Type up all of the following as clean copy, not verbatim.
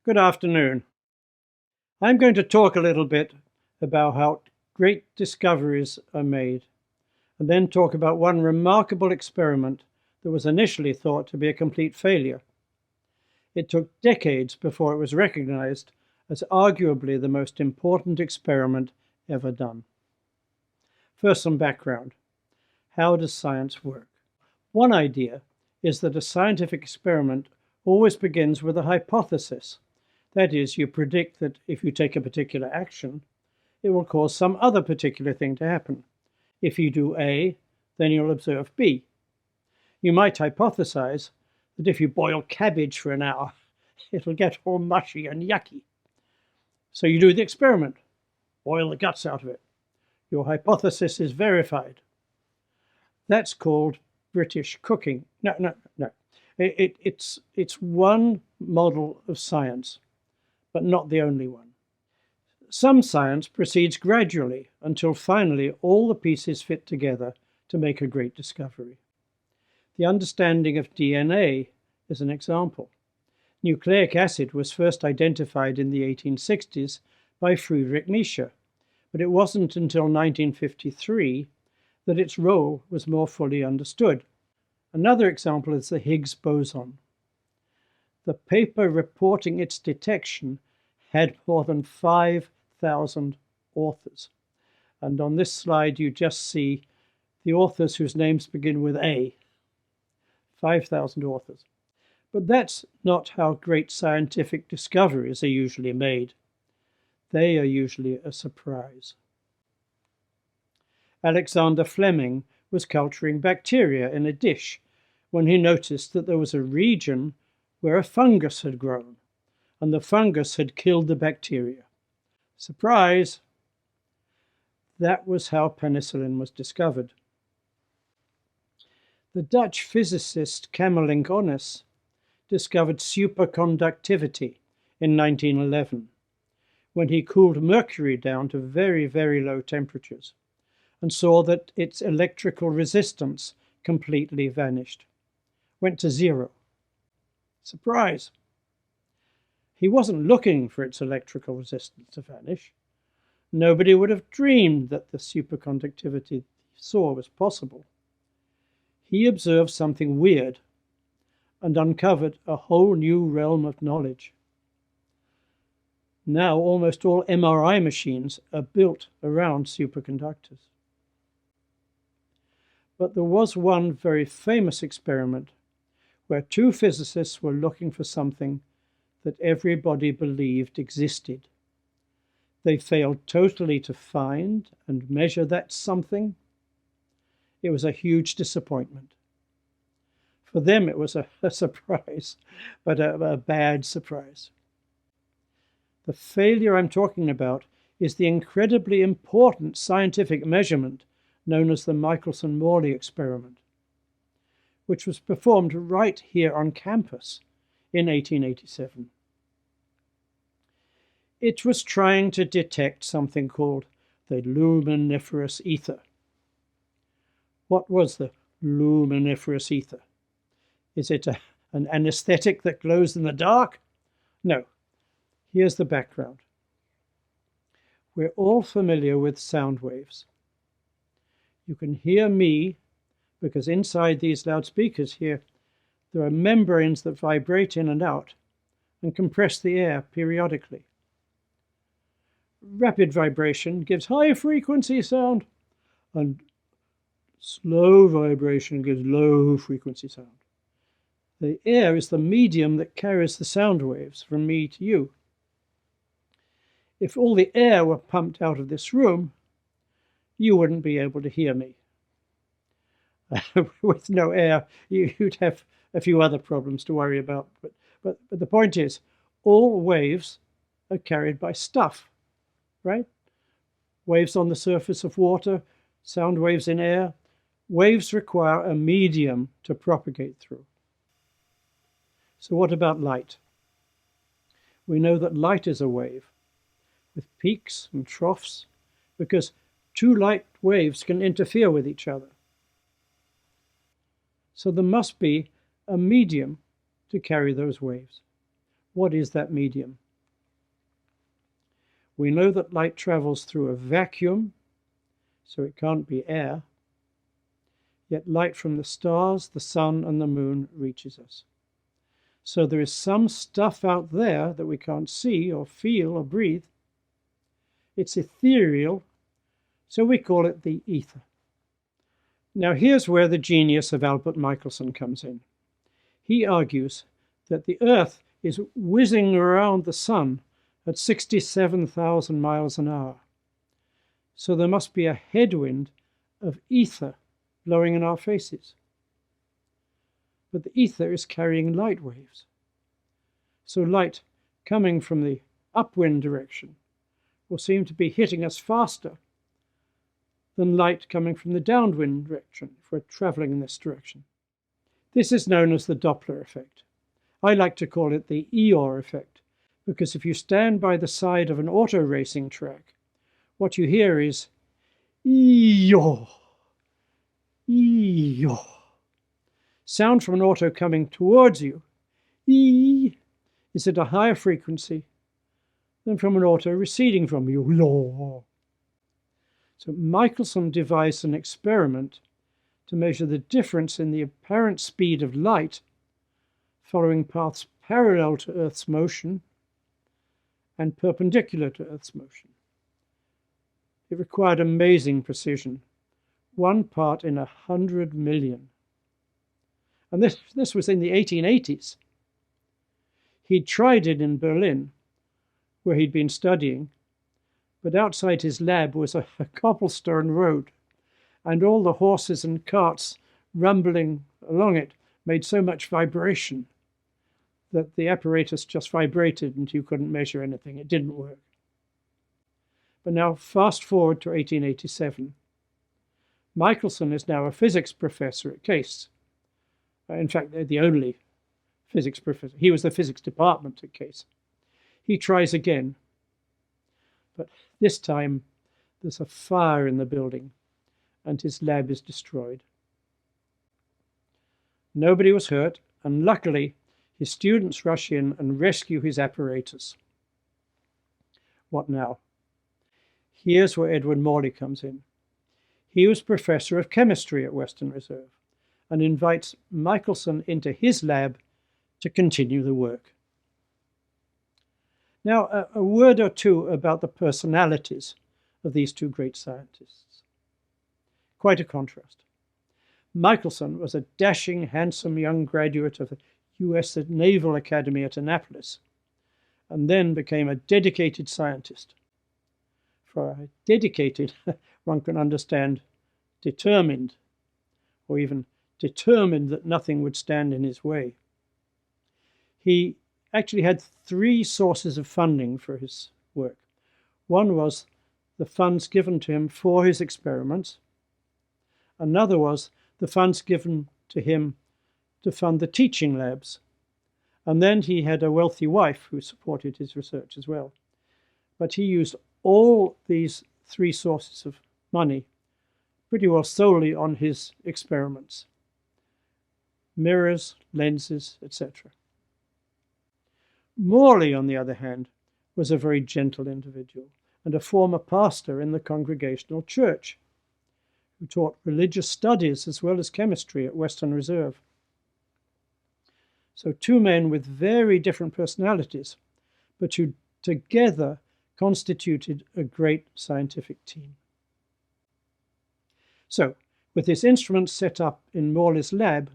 Good afternoon. I'm going to talk a little bit about how great discoveries are made, and then talk about one remarkable experiment that was initially thought to be a complete failure. It took decades before it was recognized as arguably the most important experiment ever done. First, some background. How does science work? One idea is that a scientific experiment always begins with a hypothesis. That is, you predict that if you take a particular action, it will cause some other particular thing to happen. If you do A, then you'll observe B. You might hypothesize that if you boil cabbage for an hour, it'll get all mushy and yucky. So you do the experiment, boil the guts out of it. Your hypothesis is verified. That's called British cooking. No. It's one model of science, but not the only one. Some science proceeds gradually until finally all the pieces fit together to make a great discovery. The understanding of DNA is an example. Nucleic acid was first identified in the 1860s by Friedrich Miescher, but it wasn't until 1953 that its role was more fully understood. Another example is the Higgs boson. The paper reporting its detection had more than 5,000 authors. And on this slide, you just see the authors whose names begin with A. 5,000 authors. But that's not how great scientific discoveries are usually made. They are usually a surprise. Alexander Fleming was culturing bacteria in a dish when he noticed that there was a region where a fungus had grown, and the fungus had killed the bacteria. Surprise! That was how penicillin was discovered. The Dutch physicist Kamerlingh Onnes discovered superconductivity in 1911, when he cooled mercury down to very, very low temperatures and saw that its electrical resistance completely vanished, went to zero. Surprise! He wasn't looking for its electrical resistance to vanish. Nobody would have dreamed that the superconductivity he saw was possible. He observed something weird and uncovered a whole new realm of knowledge. Now almost all MRI machines are built around superconductors. But there was one very famous experiment where two physicists were looking for something that everybody believed existed. They failed totally to find and measure that something. It was a huge disappointment. For them, it was a surprise, but a bad surprise. The failure I'm talking about is the incredibly important scientific measurement known as the Michelson-Morley experiment, which was performed right here on campus in 1887. It was trying to detect something called the luminiferous ether. What was the luminiferous ether? Is it an anesthetic that glows in the dark? No. Here's the background. We're all familiar with sound waves. You can hear me because inside these loudspeakers here, there are membranes that vibrate in and out and compress the air periodically. Rapid vibration gives high frequency sound, and slow vibration gives low frequency sound. The air is the medium that carries the sound waves from me to you. If all the air were pumped out of this room, you wouldn't be able to hear me. With no air, you'd have a few other problems to worry about. But the point is, all waves are carried by stuff, right? Waves on the surface of water, sound waves in air. Waves require a medium to propagate through. So what about light? We know that light is a wave with peaks and troughs because two light waves can interfere with each other. So there must be a medium to carry those waves. What is that medium? We know that light travels through a vacuum, so it can't be air. Yet light from the stars, the sun, and the moon reaches us. So there is some stuff out there that we can't see or feel or breathe. It's ethereal, so we call it the ether. Now here's where the genius of Albert Michelson comes in. He argues that the Earth is whizzing around the sun at 67,000 miles an hour. So there must be a headwind of ether blowing in our faces. But the ether is carrying light waves. So light coming from the upwind direction will seem to be hitting us faster than light coming from the downwind direction if we're traveling in this direction. This is known as the Doppler effect. I like to call it the Eeyore effect, because if you stand by the side of an auto racing track, what you hear is Eeyore, Eeyore. Sound from an auto coming towards you, E, is at a higher frequency than from an auto receding from you, Yaw. So Michelson devised an experiment to measure the difference in the apparent speed of light following paths parallel to Earth's motion and perpendicular to Earth's motion. It required amazing precision, 1 part in 100 million. And this was in the 1880s. He'd tried it in Berlin, where he'd been studying, but outside his lab was a cobblestone road, and all the horses and carts rumbling along it made so much vibration that the apparatus just vibrated and you couldn't measure anything. It didn't work. But now fast forward to 1887. Michelson is now a physics professor at Case. In fact, they're the only physics professor. He was the physics department at Case. He tries again, but this time there's a fire in the building and his lab is destroyed. Nobody was hurt, and luckily his students rush in and rescue his apparatus. What now? Here's where Edward Morley comes in. He was professor of chemistry at Western Reserve and invites Michelson into his lab to continue the work. Now, a word or two about the personalities of these two great scientists. Quite a contrast. Michelson was a dashing, handsome young graduate of the US Naval Academy at Annapolis, and then became a dedicated scientist. For dedicated, one can understand determined, or even determined that nothing would stand in his way. He actually had 3 sources of funding for his work. One was the funds given to him for his experiments. Another was the funds given to him to fund the teaching labs. And then he had a wealthy wife who supported his research as well. But he used all these 3 sources of money pretty well solely on his experiments. Mirrors, lenses, etc. Morley, on the other hand, was a very gentle individual and a former pastor in the Congregational Church, who taught religious studies as well as chemistry at Western Reserve. So 2 men with very different personalities, but who together constituted a great scientific team. So, with his instruments set up in Morley's lab,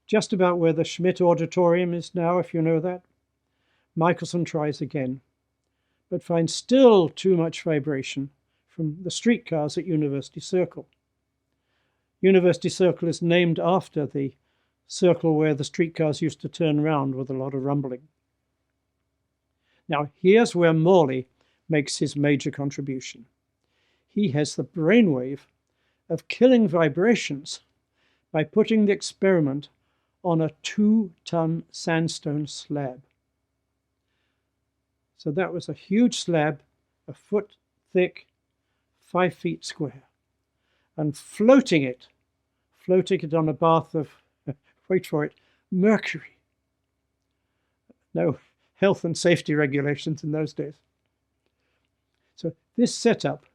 just about where the Schmidt Auditorium is now, if you know that, Michelson tries again, but finds still too much vibration from the streetcars at University Circle. University Circle is named after the circle where the streetcars used to turn around with a lot of rumbling. Now, here's where Morley makes his major contribution. He has the brainwave of killing vibrations by putting the experiment on a 2-ton sandstone slab. So that was a huge slab, a foot thick, 5 feet square, and floating it on a bath of, wait for it, mercury. No health and safety regulations in those days. So this setup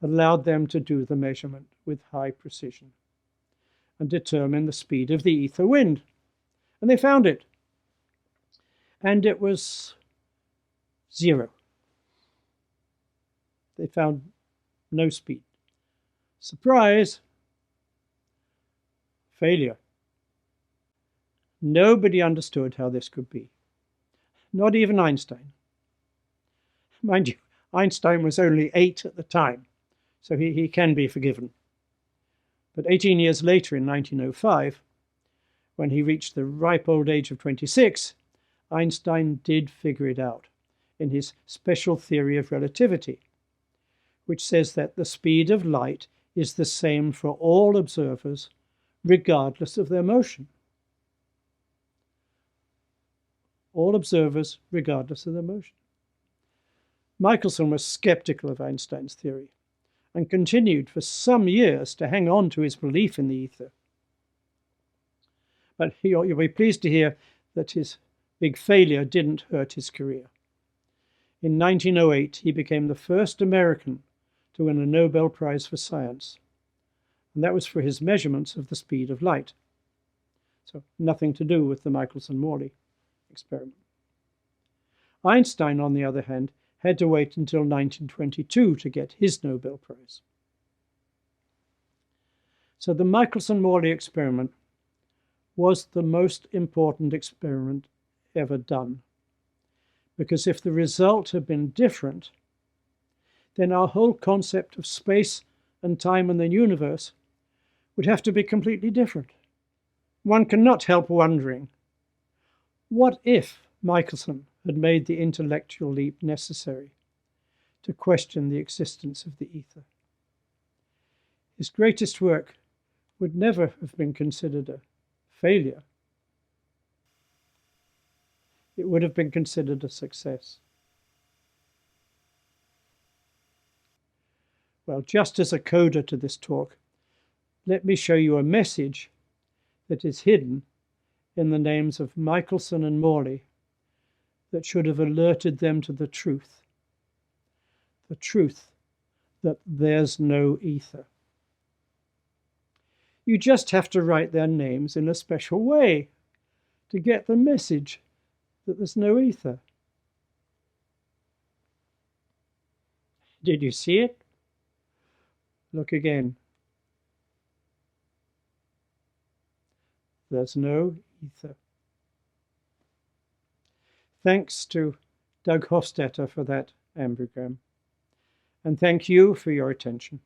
allowed them to do the measurement with high precision and determine the speed of the ether wind. And they found it. And it was 0. They found no speed. Surprise! Failure. Nobody understood how this could be. Not even Einstein. Mind you, Einstein was only 8 at the time, so he can be forgiven. But 18 years later, in 1905, when he reached the ripe old age of 26, Einstein did figure it out in his special theory of relativity, which says that the speed of light is the same for all observers, regardless of their motion. All observers, regardless of their motion. Michelson was skeptical of Einstein's theory and continued for some years to hang on to his belief in the ether. But you'll be pleased to hear that his big failure didn't hurt his career. In 1908, he became the first American to win a Nobel Prize for Science, and that was for his measurements of the speed of light. So nothing to do with the Michelson-Morley experiment. Einstein, on the other hand, had to wait until 1922 to get his Nobel Prize. So the Michelson-Morley experiment was the most important experiment ever done, because if the result had been different, then our whole concept of space and time and the universe would have to be completely different. One cannot help wondering, what if Michelson had made the intellectual leap necessary to question the existence of the ether? His greatest work would never have been considered a failure. It would have been considered a success. Well, just as a coda to this talk, let me show you a message that is hidden in the names of Michelson and Morley that should have alerted them to the truth that there's no ether. You just have to write their names in a special way to get the message that there's no ether. Did you see it? Look again. There's no ether. Thanks to Doug Hofstetter for that ambrogram. And thank you for your attention.